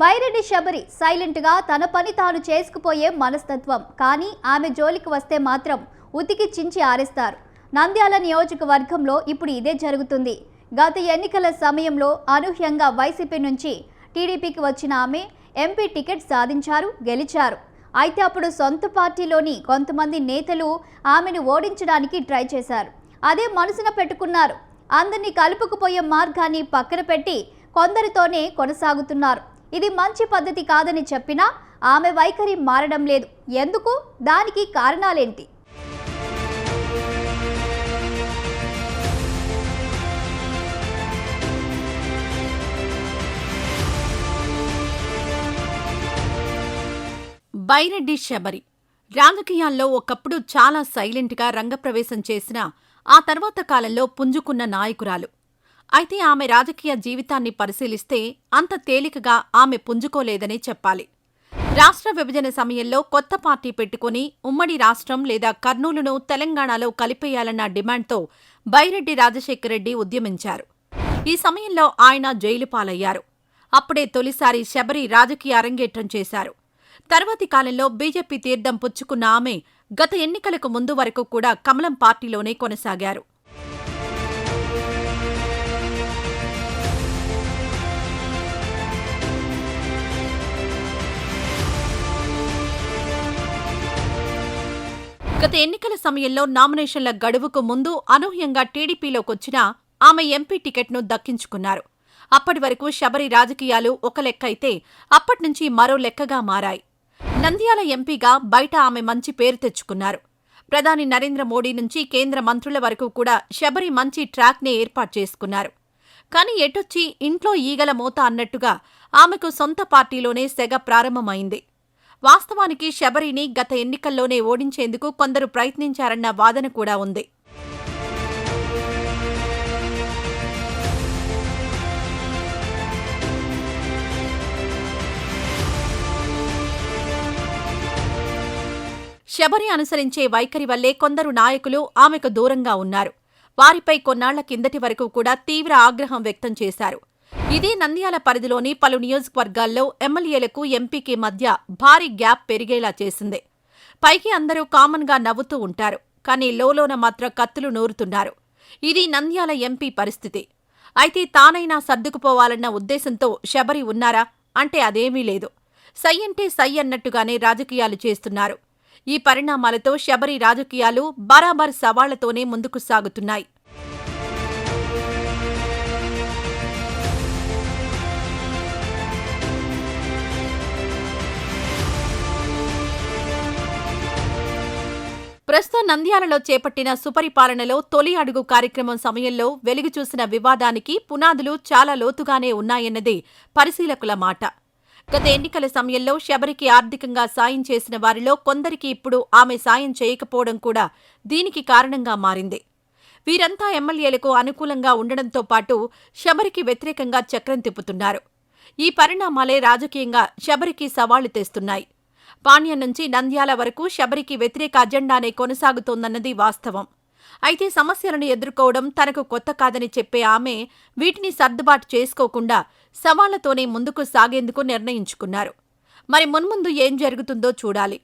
బైరెడ్డి శబరి సైలెంట్గా తన పని తాను చేసుకుపోయే మనస్తత్వం. కానీ ఆమె జోలికి వస్తే మాత్రం ఉతికి చించి ఆరేస్తారు. నంద్యాల నియోజకవర్గంలో ఇప్పుడు ఇదే జరుగుతుంది. గత ఎన్నికల సమయంలో అనూహ్యంగా వైసీపీ నుంచి టీడీపీకి వచ్చిన ఆమె ఎంపీ టికెట్ సాధించారు, గెలిచారు. అయితే అప్పుడు సొంత పార్టీలోని కొంతమంది నేతలు ఆమెను ఓడించడానికి ట్రై చేశారు. అదే మనసున పెట్టుకున్నారు. అందరినీ కలుపుకుపోయే మార్గాన్ని పక్కన పెట్టి కొందరితోనే కొనసాగుతున్నారు. ఇది మంచి పద్ధతి కాదని చెప్పినా ఆమె వైఖరి మారడం లేదు. ఎందుకు? దానికి కారణాలేంటి? బైరెడ్డి శబరి రాజకీయాల్లో ఒకప్పుడు చాలా సైలెంట్గా రంగప్రవేశం చేసిన ఆ తర్వాత కాలంలో పుంజుకున్న నాయకురాలు. అయితే ఆమె రాజకీయ జీవితాన్ని పరిశీలిస్తే అంత తేలికగా ఆమె పుంజుకోలేదనే చెప్పాలి. రాష్ట్ర విభజన సమయంలో కొత్త పార్టీ పెట్టుకుని ఉమ్మడి రాష్ట్రం లేదా కర్నూలును తెలంగాణలో కలిపేయాలన్న డిమాండ్తో బైరెడ్డి రాజశేఖరరెడ్డి ఉద్యమించారు. ఈ సమయంలో ఆయన జైలు పాలయ్యారు. అప్పుడే తొలిసారి శబరి రాజకీయ అరంగేట్రం చేశారు. తర్వాతి కాలంలో బీజేపీ తీర్థం పుచ్చుకున్న ఆమె గత ఎన్నికలకు ముందు వరకు కూడా కమలం పార్టీలోనే కొనసాగారు. గత ఎన్నికల సమయంలో నామినేషన్ల గడువుకు ముందు అనూహ్యంగా టీడీపీలోకొచ్చినా ఆమె ఎంపీ టికెట్ను దక్కించుకున్నారు. అప్పటి వరకు శబరి రాజకీయాలు ఒక లెక్కైతే అప్పట్నుంచి మరో లెక్కగా మారాయి. నంద్యాల ఎంపీగా బయట ఆమె మంచి పేరు తెచ్చుకున్నారు. ప్రధాని నరేంద్ర మోడీ నుంచి కేంద్ర మంత్రుల వరకు కూడా శబరి మంచి ట్రాక్నే ఏర్పాటు చేసుకున్నారు. కానీ ఎటొచ్చి ఇంట్లో ఈగల మోత అన్నట్టుగా ఆమెకు సొంత పార్టీలోనే సెగ ప్రారంభమైంది. వాస్తవానికి శబరిని గత ఎన్నికల్లోనే ఓడించేందుకు కొందరు ప్రయత్నించారన్న వాదన కూడా ఉంది. శబరి అనుసరించే వైఖరి వల్లే కొందరు నాయకులు ఆమెకు దూరంగా ఉన్నారు. వారిపై కొన్నాళ్ల కిందటి వరకు కూడా తీవ్ర ఆగ్రహం వ్యక్తం చేశారు. ఇదే నంద్యాల పరిధిలోని పలు నియోజకవర్గాల్లో ఎమ్మెల్యేలకు ఎంపీకి మధ్య భారీ గ్యాప్ పెరిగేలా చేసింది. పైకి అందరూ కామన్గా నవ్వుతూ ఉంటారు, కానీ లోలోన మాత్రం కత్తులు నూరుతున్నారు. ఇది నంద్యాల ఎంపీ పరిస్థితి. అయితే తానైనా సర్దుకుపోవాలన్న ఉద్దేశంతో శబరి ఉన్నారా అంటే అదేమీ లేదు. సై అంటే సై అన్నట్టుగానే రాజకీయాలు చేస్తున్నారు. ఈ పరిణామాలతో శబరి రాజకీయాలు బరాబర్ సవాళ్లతోనే ముందుకు సాగుతున్నాయి. ప్రస్తుతం నంద్యాలలో చేపట్టిన సుపరిపాలనలో తొలి అడుగు కార్యక్రమం సమయంలో వెలుగుచూసిన వివాదానికి పునాదులు చాలా లోతుగానే ఉన్నాయన్నదే పరిశీలకుల మాట. గత ఎన్నికల సమయంలో శబరికి ఆర్థికంగా సాయం చేసిన వారిలో కొందరికి ఇప్పుడు ఆమె సాయం చేయకపోవడం కూడా దీనికి కారణంగా మారింది. వీరంతా ఎమ్మెల్యేలకు అనుకూలంగా ఉండడంతో పాటు శబరికి వ్యతిరేకంగా చక్రం తిప్పుతున్నారు. ఈ పరిణామాలే రాజకీయంగా శబరికి సవాళ్లు తెస్తున్నాయి. పాణ్యం నుంచి నంద్యాల వరకు శబరికి వ్యతిరేక అజెండానే కొనసాగుతోందన్నది వాస్తవం. అయితే సమస్యలను ఎదుర్కోవడం తనకు కొత్త కాదని చెప్పే ఆమె వీటిని సర్దుబాటు చేసుకోకుండా సవాళ్లతోనే ముందుకు సాగేందుకు నిర్ణయించుకున్నారు. మరి మున్ముందు ఏం జరుగుతుందో చూడాలి.